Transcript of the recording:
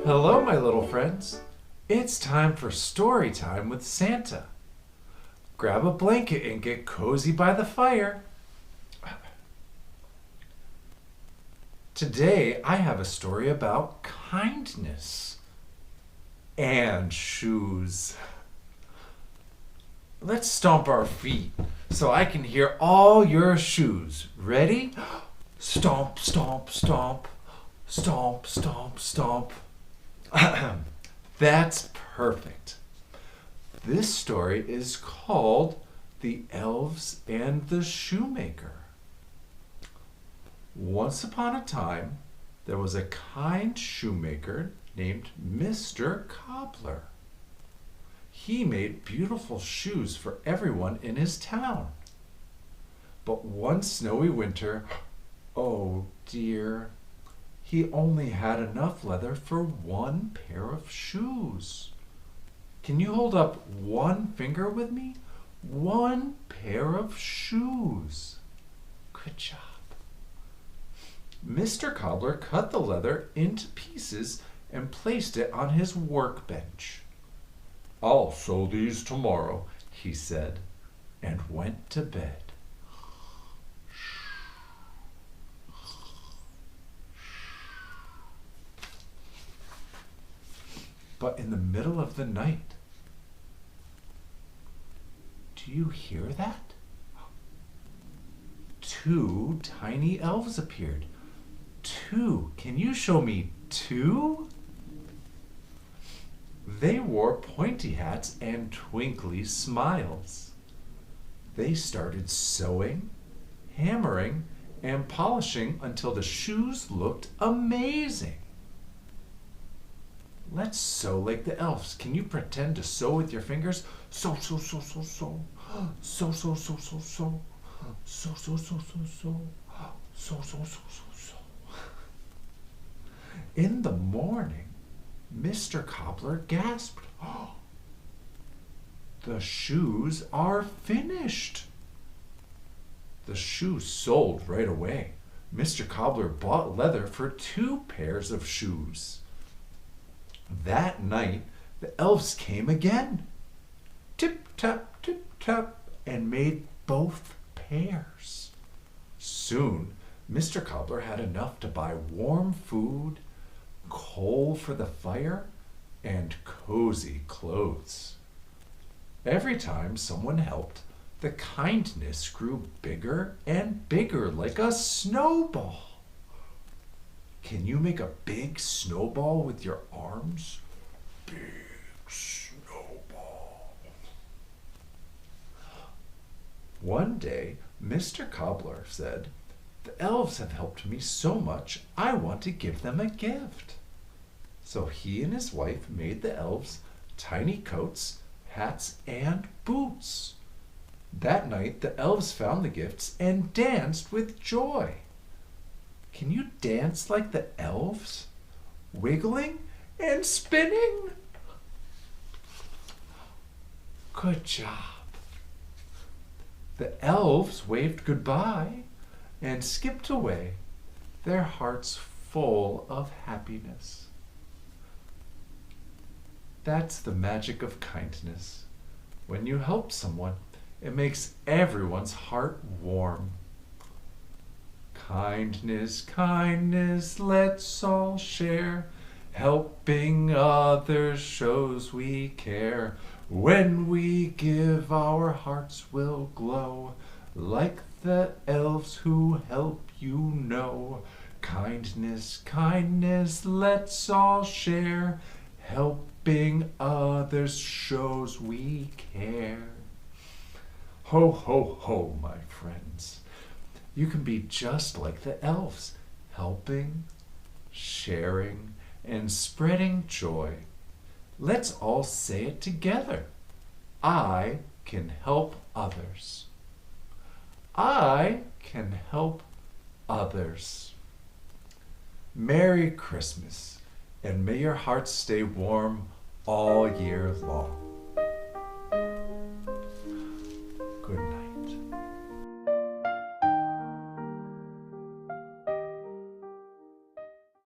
Hello, my little friends. It's time for story time with Santa. Grab a blanket and get cozy by the fire. Today, I have a story about kindness and shoes. Let's stomp our feet so I can hear all your shoes. Ready? Stomp, stomp, stomp. Stomp, stomp, stomp. That's perfect. This story is called The Elves and the Shoemaker. Once upon a time, there was a kind shoemaker named Mr. Cobbler. He made beautiful shoes for everyone in his town. But one snowy winter, oh dear, he only had enough leather for one pair of shoes. Can you hold up one finger with me? One pair of shoes. Good job. Mr. Cobbler cut the leather into pieces and placed it on his workbench. "I'll sew these tomorrow," he said, and went to bed. But in the middle of the night, do you hear that? Two tiny elves appeared. Two. Can you show me two? They wore pointy hats and twinkly smiles. They started sewing, hammering, and polishing until the shoes looked amazing. Let's sew like the elves. Can you pretend to sew with your fingers? Sew, sew, sew, sew, sew. Sew, sew, sew, sew, sew. Sew, sew, sew, sew, sew. Sew, sew, sew, sew, sew. In the morning, Mr. Cobbler gasped. The shoes are finished. The shoes sold right away. Mr. Cobbler bought leather for 2 pairs of shoes. That night, the elves came again. Tip, tap, and made both pairs. Soon, Mr. Cobbler had enough to buy warm food, coal for the fire, and cozy clothes. Every time someone helped, the kindness grew bigger and bigger like a snowball. Can you make a big snowball with your arms? Big snowball. One day, Mr. Cobbler said, "The elves have helped me so much, I want to give them a gift." So he and his wife made the elves tiny coats, hats, and boots. That night, the elves found the gifts and danced with joy. Can you dance like the elves? Wiggling and spinning? Good job. The elves waved goodbye and skipped away, their hearts full of happiness. That's the magic of kindness. When you help someone, it makes everyone's heart warm. Kindness, kindness, let's all share. Helping others shows we care. When we give, our hearts will glow, like the elves who help you know. Kindness, kindness, let's all share. Helping others shows we care. Ho, ho, ho, my friends. You can be just like the elves, helping, sharing, and spreading joy. Let's all say it together. I can help others. I can help others. Merry Christmas, and may your hearts stay warm all year long.